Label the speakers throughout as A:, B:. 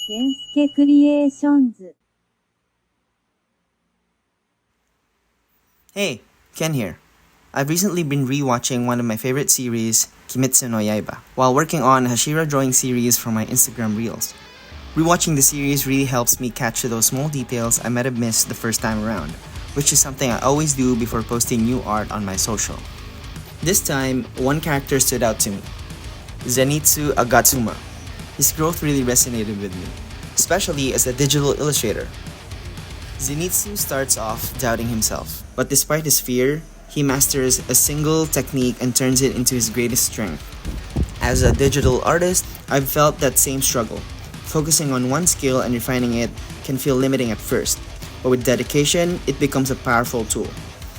A: 健介クリエーションズ
B: Hey, Ken here. I've recently been rewatching one of my favorite series, Kimetsu no Yaiba, while working on Hashira drawing series for my Instagram reels. Rewatching the series really helps me catch those small details I might have missed the first time around, which is something I always do before posting new art on my social. This time, one character stood out to me, Zenitsu Agatsuma. His growth really resonated with me, especially as a digital illustrator. Zenitsu starts off doubting himself, but despite his fear, he masters a single technique and turns it into his greatest strength. As a digital artist, I've felt that same struggle. Focusing on one skill and refining it can feel limiting at first, but with dedication, it becomes a powerful tool.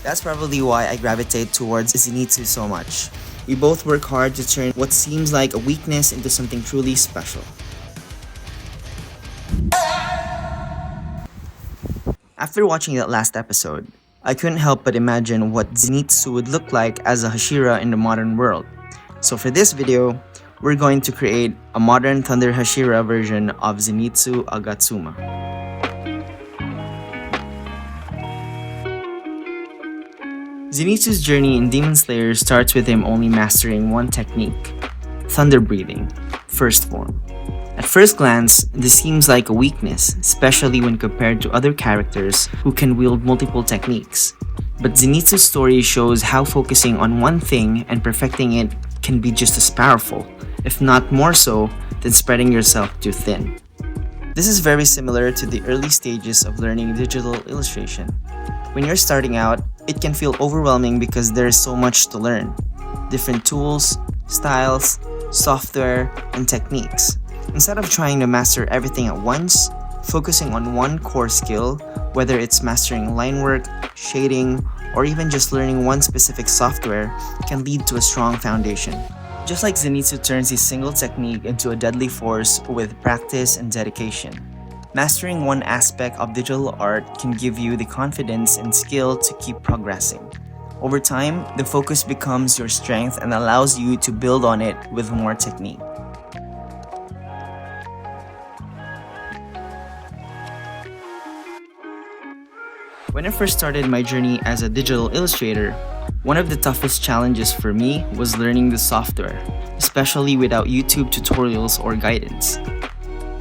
B: That's probably why I gravitate towards Zenitsu so much. We both work hard to turn what seems like a weakness into something truly special. After watching that last episode, I couldn't help but imagine what Zenitsu would look like as a Hashira in the modern world. So for this video, we're going to create a Modern Thunder Hashira version of Zenitsu Agatsuma. Zenitsu's journey in Demon Slayer starts with him only mastering one technique, thunder breathing, first form. At first glance, this seems like a weakness, especially when compared to other characters who can wield multiple techniques. But Zenitsu's story shows how focusing on one thing and perfecting it can be just as powerful, if not more so, than spreading yourself too thin. This is very similar to the early stages of learning digital illustration. When you're starting out, it can feel overwhelming because there is so much to learn. Different tools, styles, software, and techniques. Instead of trying to master everything at once, focusing on one core skill, whether it's mastering line work, shading, or even just learning one specific software, can lead to a strong foundation. Just like Zenitsu turns his single technique into a deadly force with practice and dedication. Mastering one aspect of digital art can give you the confidence and skill to keep progressing. Over time, the focus becomes your strength and allows you to build on it with more technique. When I first started my journey as a digital illustrator, one of the toughest challenges for me was learning the software, especially without YouTube tutorials or guidance.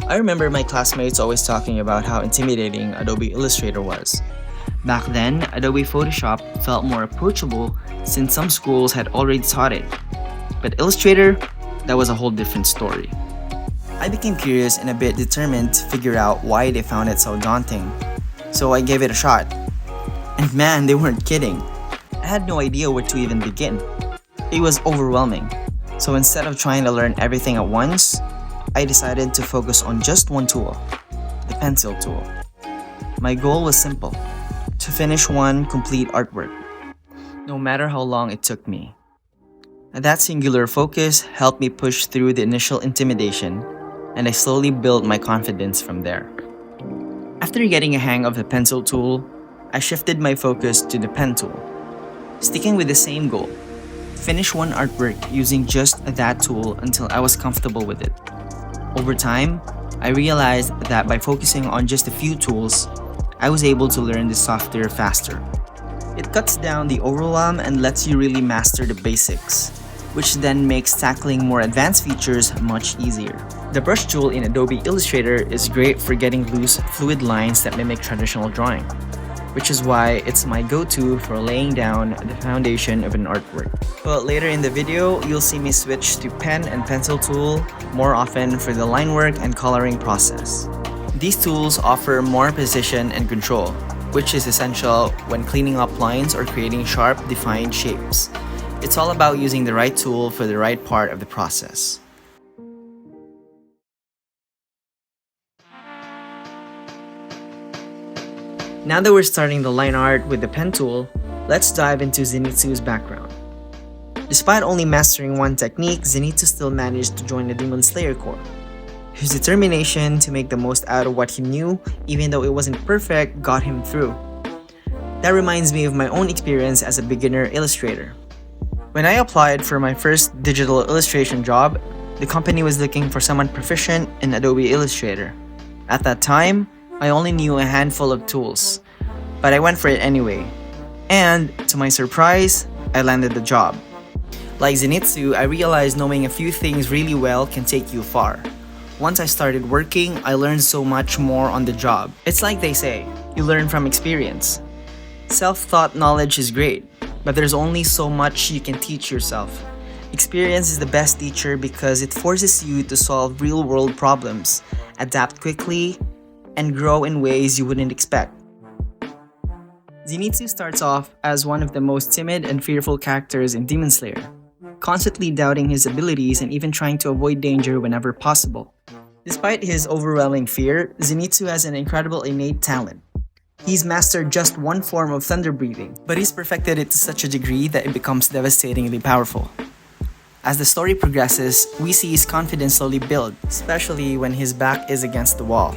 B: I remember my classmates always talking about how intimidating Adobe Illustrator was. Back then, Adobe Photoshop felt more approachable since some schools had already taught it. But Illustrator, that was a whole different story. I became curious and a bit determined to figure out why they found it so daunting. So I gave it a shot. And man, they weren't kidding. I had no idea where to even begin. It was overwhelming. So instead of trying to learn everything at once, I decided to focus on just one tool, the pencil tool. My goal was simple, to finish one complete artwork, no matter how long it took me. That singular focus helped me push through the initial intimidation, and I slowly built my confidence from there. After getting a hang of the pencil tool, I shifted my focus to the pen tool, sticking with the same goal, finish one artwork using just that tool until I was comfortable with it. Over time, I realized that by focusing on just a few tools, I was able to learn the software faster. It cuts down the overwhelm and lets you really master the basics, which then makes tackling more advanced features much easier. The brush tool in Adobe Illustrator is great for getting loose, fluid lines that mimic traditional drawing, which is why it's my go-to for laying down the foundation of an artwork. But later in the video, you'll see me switch to pen and pencil tool more often for the line work and coloring process. These tools offer more precision and control, which is essential when cleaning up lines or creating sharp, defined shapes. It's all about using the right tool for the right part of the process. Now that we're starting the line art with the pen tool, let's dive into Zenitsu's background. Despite only mastering one technique, Zenitsu still managed to join the Demon Slayer Corps. His determination to make the most out of what he knew, even though it wasn't perfect, got him through. That reminds me of my own experience as a beginner illustrator. When I applied for my first digital illustration job, the company was looking for someone proficient in Adobe Illustrator. At that time, I only knew a handful of tools, but I went for it anyway. And to my surprise, I landed the job. Like Zenitsu, I realized knowing a few things really well can take you far. Once I started working, I learned so much more on the job. It's like they say, you learn from experience. Self-taught knowledge is great, but there's only so much you can teach yourself. Experience is the best teacher because it forces you to solve real-world problems, adapt quickly, and grow in ways you wouldn't expect. Zenitsu starts off as one of the most timid and fearful characters in Demon Slayer, constantly doubting his abilities and even trying to avoid danger whenever possible. Despite his overwhelming fear, Zenitsu has an incredible innate talent. He's mastered just one form of thunder breathing, but he's perfected it to such a degree that it becomes devastatingly powerful. As the story progresses, we see his confidence slowly build, especially when his back is against the wall.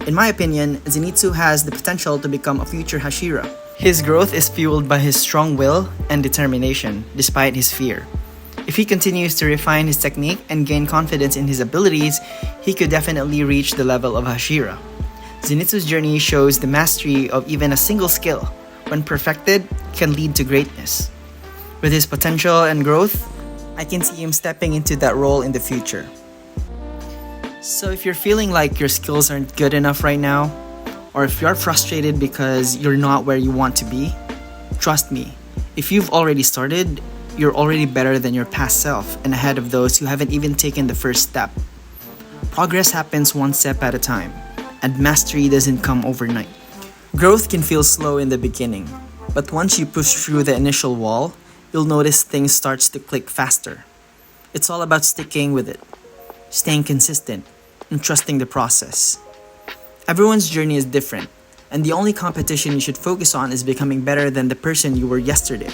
B: In my opinion, Zenitsu has the potential to become a future Hashira. His growth is fueled by his strong will and determination, despite his fear. If he continues to refine his technique and gain confidence in his abilities, he could definitely reach the level of Hashira. Zenitsu's journey shows the mastery of even a single skill, when perfected, can lead to greatness. With his potential and growth, I can see him stepping into that role in the future. So if you're feeling like your skills aren't good enough right now, or if you're frustrated because you're not where you want to be, trust me, if you've already started, you're already better than your past self and ahead of those who haven't even taken the first step. Progress happens one step at a time, and mastery doesn't come overnight. Growth can feel slow in the beginning, but once you push through the initial wall, you'll notice things starts to click faster. It's all about sticking with it, staying consistent, and trusting the process. Everyone's journey is different, and the only competition you should focus on is becoming better than the person you were yesterday.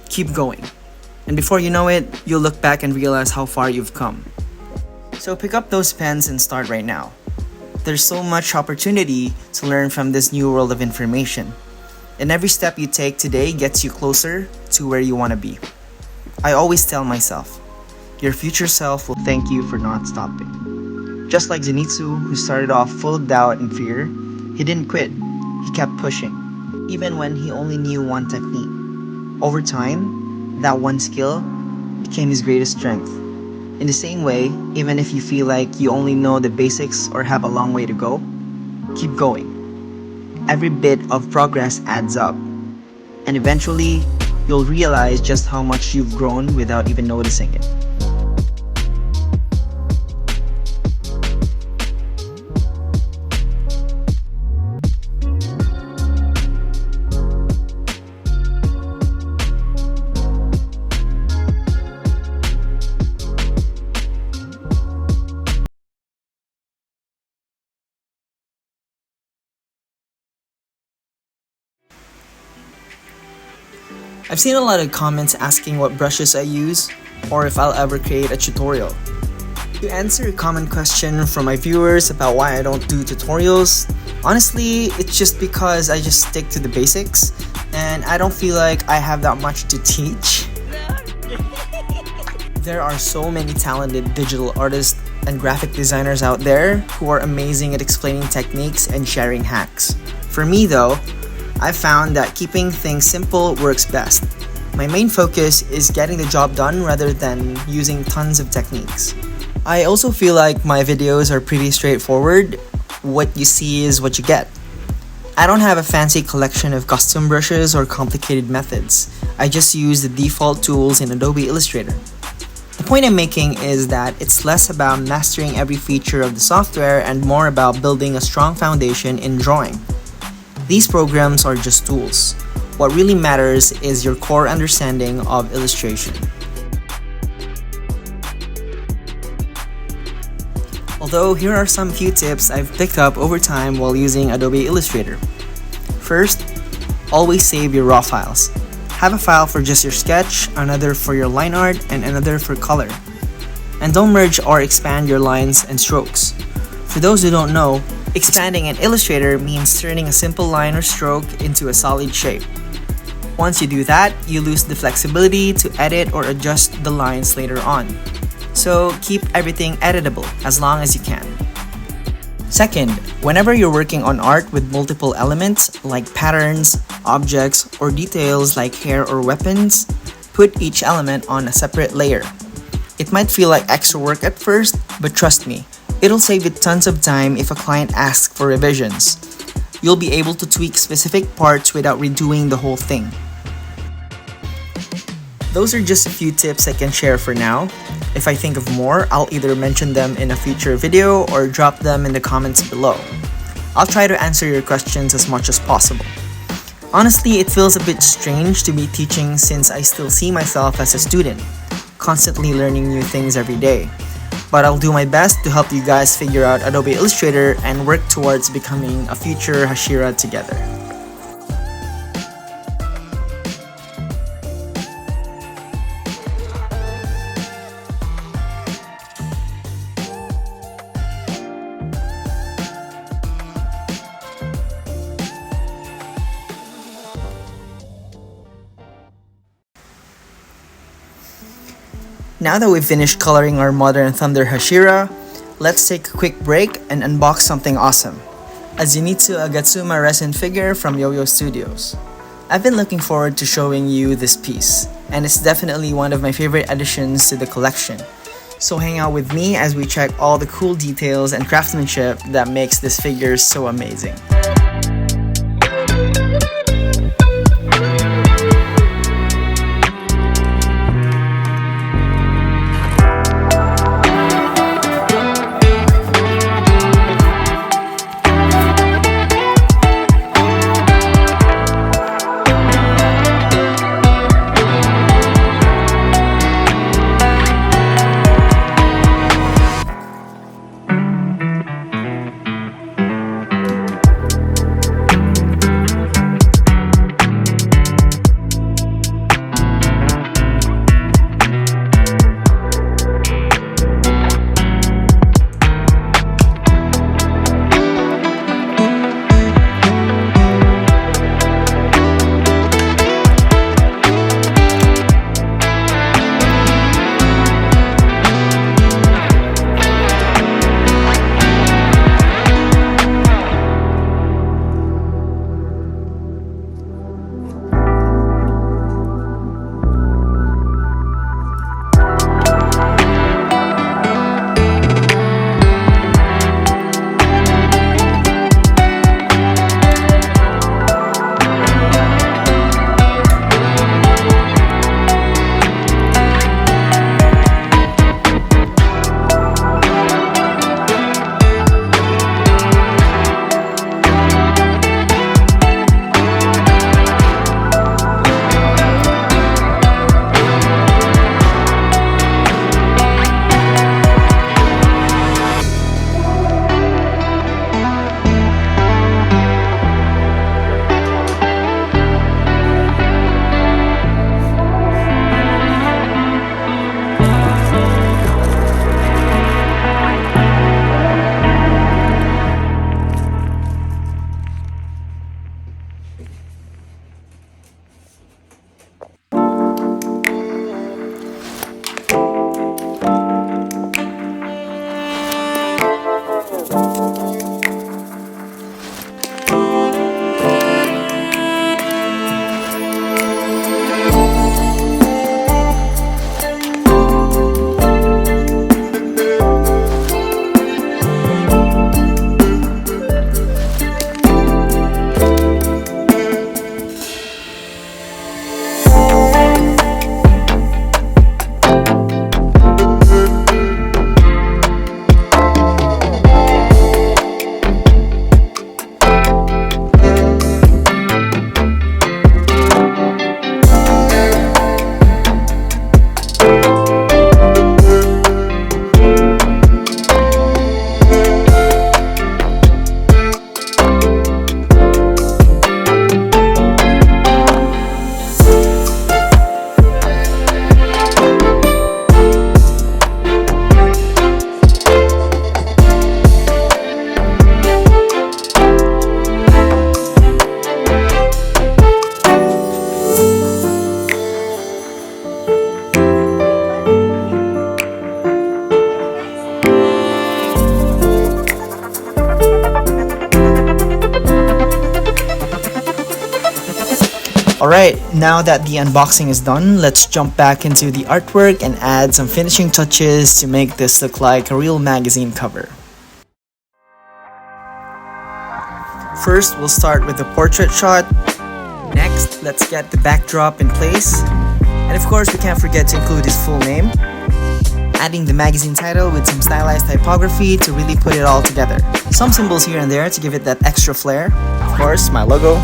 B: Keep going, and before you know it, you'll look back and realize how far you've come. So pick up those pens and start right now. There's so much opportunity to learn from this new world of information, and every step you take today gets you closer to where you want to be. I always tell myself, your future self will thank you for not stopping. Just like Zenitsu, who started off full of doubt and fear, he didn't quit. He kept pushing, even when he only knew one technique. Over time, that one skill became his greatest strength. In the same way, even if you feel like you only know the basics or have a long way to go, keep going. Every bit of progress adds up, and eventually, you'll realize just how much you've grown without even noticing it. I've seen a lot of comments asking what brushes I use, or if I'll ever create a tutorial. To answer a common question from my viewers about why I don't do tutorials, honestly, it's just because I just stick to the basics, and I don't feel like I have that much to teach. There are so many talented digital artists and graphic designers out there who are amazing at explaining techniques and sharing hacks. For me though, I've found that keeping things simple works best. My main focus is getting the job done rather than using tons of techniques. I also feel like my videos are pretty straightforward. What you see is what you get. I don't have a fancy collection of custom brushes or complicated methods. I just use the default tools in Adobe Illustrator. The point I'm making is that it's less about mastering every feature of the software and more about building a strong foundation in drawing. These programs are just tools. What really matters is your core understanding of illustration. Although here are some few tips I've picked up over time while using Adobe Illustrator. First, always save your raw files. Have a file for just your sketch, another for your line art, and another for color. And don't merge or expand your lines and strokes. For those who don't know, expanding in Illustrator means turning a simple line or stroke into a solid shape. Once you do that, you lose the flexibility to edit or adjust the lines later on. So keep everything editable as long as you can. Second, whenever you're working on art with multiple elements like patterns, objects, or details like hair or weapons, put each element on a separate layer. It might feel like extra work at first, but trust me, it'll save you tons of time if a client asks for revisions. You'll be able to tweak specific parts without redoing the whole thing. Those are just a few tips I can share for now. If I think of more, I'll either mention them in a future video or drop them in the comments below. I'll try to answer your questions as much as possible. Honestly, it feels a bit strange to be teaching since I still see myself as a student, constantly learning new things every day. But I'll do my best to help you guys figure out Adobe Illustrator and work towards becoming a future Hashira together. Now that we've finished coloring our Modern Thunder Hashira, let's take a quick break and unbox something awesome. A Zenitsu Agatsuma resin figure from Yo-Yo Studios. I've been looking forward to showing you this piece, and it's definitely one of my favorite additions to the collection. So hang out with me as we check all the cool details and craftsmanship that makes this figure so amazing. Alright, now that the unboxing is done, let's jump back into the artwork and add some finishing touches to make this look like a real magazine cover. First, we'll start with the portrait shot. Next, let's get the backdrop in place. And of course, we can't forget to include his full name. Adding the magazine title with some stylized typography to really put it all together. Some symbols here and there to give it that extra flair. Of course, my logo.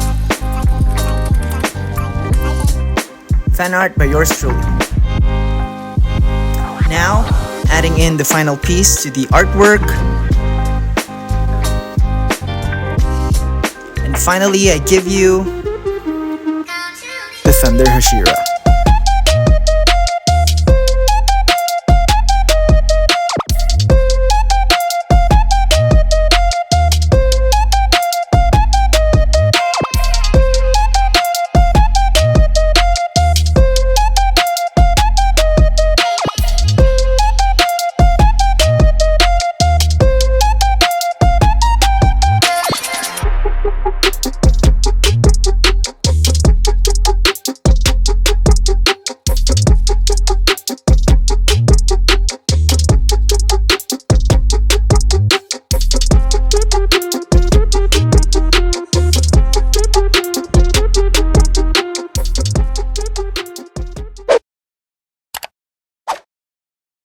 B: Fan art by yours truly. Now, adding in the final piece to the artwork. And finally, I give you the Thunder Hashira.